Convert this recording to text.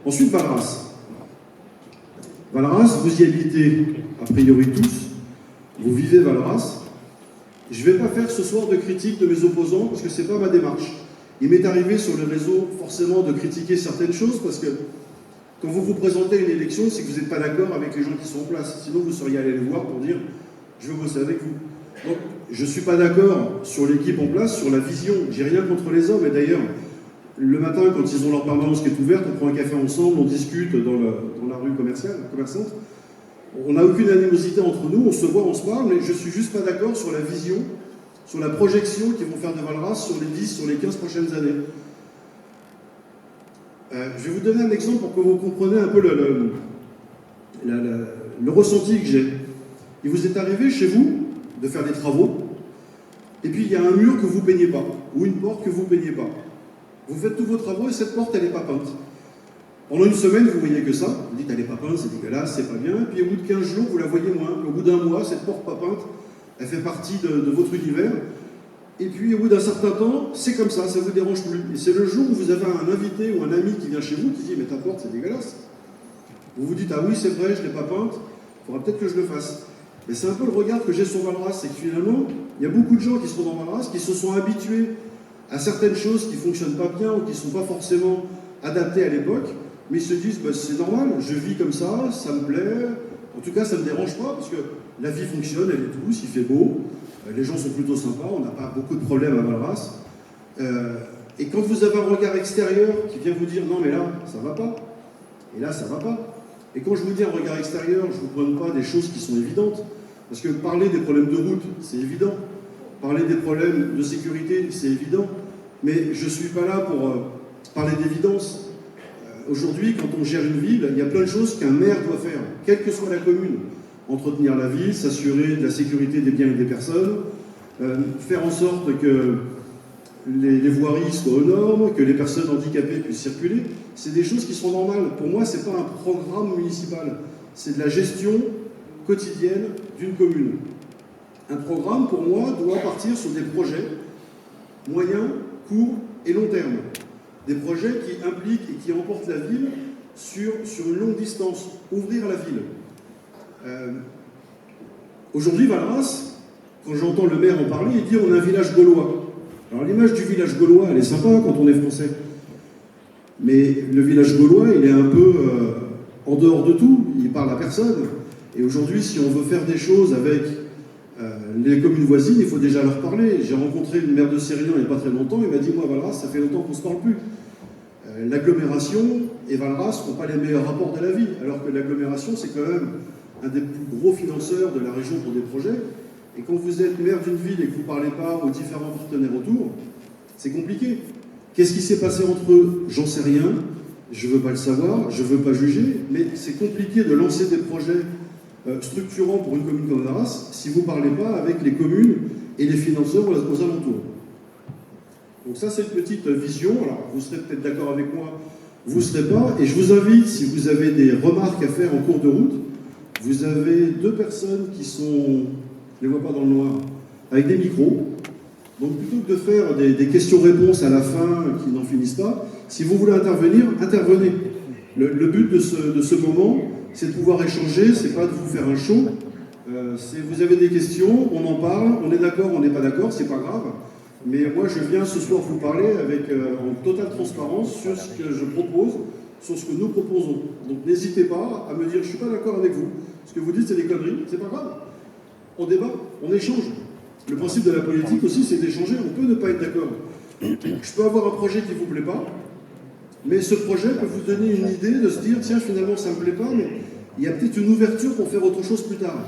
Ensuite, Valras. Valras, vous y habitez a priori tous, vous vivez Valras. Je ne vais pas faire ce soir de critique de mes opposants parce que ce n'est pas ma démarche. Il m'est arrivé sur les réseaux forcément de critiquer certaines choses parce que quand vous vous présentez à une élection, c'est que vous n'êtes pas d'accord avec les gens qui sont en place. Sinon, vous seriez allé les voir pour dire « je veux bosser avec vous ». Donc, je ne suis pas d'accord sur l'équipe en place, sur la vision. J'ai rien contre les hommes. Et d'ailleurs, le matin, quand ils ont leur permanence qui est ouverte, on prend un café ensemble, on discute dans la rue commerçante. On n'a aucune animosité entre nous, on se voit, on se parle, mais je ne suis juste pas d'accord sur la vision, sur la projection qu'ils vont faire de Valras sur les 10, sur les 15 prochaines années. Je vais vous donner un exemple pour que vous compreniez un peu le ressenti que j'ai. Il vous est arrivé chez vous de faire des travaux, et puis il y a un mur que vous ne peignez pas, ou une porte que vous ne peignez pas. Vous faites tous vos travaux et cette porte, elle n'est pas peinte. Pendant une semaine, vous ne voyez que ça. Vous dites, elle n'est pas peinte, c'est dégueulasse, c'est pas bien. Et puis au bout de 15 jours, vous la voyez moins. Au bout d'un mois, cette porte pas peinte, elle fait partie de votre univers. Et puis au bout d'un certain temps, c'est comme ça ne vous dérange plus. Et c'est le jour où vous avez un invité ou un ami qui vient chez vous qui dit, mais ta porte, c'est dégueulasse. Vous vous dites, ah oui, c'est vrai, je ne l'ai pas peinte, il faudra peut-être que je le fasse. Et c'est un peu le regard que j'ai sur Valras, c'est que finalement, il y a beaucoup de gens qui sont dans Valras, qui se sont habitués à certaines choses qui ne fonctionnent pas bien ou qui ne sont pas forcément adaptées à l'époque, mais ils se disent, bah, c'est normal, je vis comme ça me plaît, en tout cas ça ne me dérange pas, parce que la vie fonctionne, elle est douce, il fait beau, les gens sont plutôt sympas, on n'a pas beaucoup de problèmes à Valras. Et quand vous avez un regard extérieur qui vient vous dire, non mais là, ça ne va pas, et là, ça ne va pas. Et quand je vous dis un regard extérieur, je ne vous prends pas des choses qui sont évidentes, parce que parler des problèmes de route, c'est évident, parler des problèmes de sécurité, c'est évident, mais je ne suis pas là pour parler d'évidence. Aujourd'hui, quand on gère une ville, il y a plein de choses qu'un maire doit faire, quelle que soit la commune. Entretenir la ville, s'assurer de la sécurité des biens et des personnes, faire en sorte que les voiries soient aux normes, que les personnes handicapées puissent circuler. C'est des choses qui sont normales. Pour moi, ce n'est pas un programme municipal, c'est de la gestion quotidienne d'une commune. Un programme, pour moi, doit partir sur des projets moyens, courts et long terme. Des projets qui impliquent et qui emportent la ville sur une longue distance, ouvrir la ville. Aujourd'hui, Valras, quand j'entends le maire en parler, il dit on a un village gaulois. Alors l'image du village gaulois, elle est sympa quand on est français. Mais le village gaulois, il est un peu en dehors de tout, il parle à personne. Et aujourd'hui, si on veut faire des choses avec les communes voisines, il faut déjà leur parler. J'ai rencontré le maire de Sérillon il n'y a pas très longtemps, il m'a dit, moi, Valras, ça fait longtemps qu'on ne se parle plus. L'agglomération et Valras n'ont pas les meilleurs rapports de la ville, alors que l'agglomération, c'est quand même un des plus gros financeurs de la région pour des projets. Et quand vous êtes maire d'une ville et que vous ne parlez pas aux différents partenaires autour, c'est compliqué. Qu'est-ce qui s'est passé entre eux? J'en sais rien, je ne veux pas le savoir, je ne veux pas juger, mais c'est compliqué de lancer des projets structurants pour une commune comme Valras si vous ne parlez pas avec les communes et les financeurs aux alentours. Donc ça, c'est une petite vision. Alors, vous serez peut-être d'accord avec moi, vous ne serez pas. Et je vous invite, si vous avez des remarques à faire en cours de route, vous avez 2 personnes qui sont, je ne les vois pas dans le noir, avec des micros. Donc plutôt que de faire des questions-réponses à la fin qui n'en finissent pas, si vous voulez intervenir, intervenez. Le but de ce moment, c'est de pouvoir échanger, c'est pas de vous faire un show. Vous avez des questions, on en parle, on est d'accord, on n'est pas d'accord, c'est pas grave. Mais moi, je viens ce soir vous parler en totale transparence sur ce que je propose, sur ce que nous proposons. Donc n'hésitez pas à me dire, je ne suis pas d'accord avec vous. Ce que vous dites, c'est des conneries, c'est pas grave. On débat, on échange. Le principe de la politique aussi, c'est d'échanger. On peut ne pas être d'accord. Je peux avoir un projet qui ne vous plaît pas, mais ce projet peut vous donner une idée de se dire, tiens, finalement, ça ne me plaît pas, mais il y a peut-être une ouverture pour faire autre chose plus tard.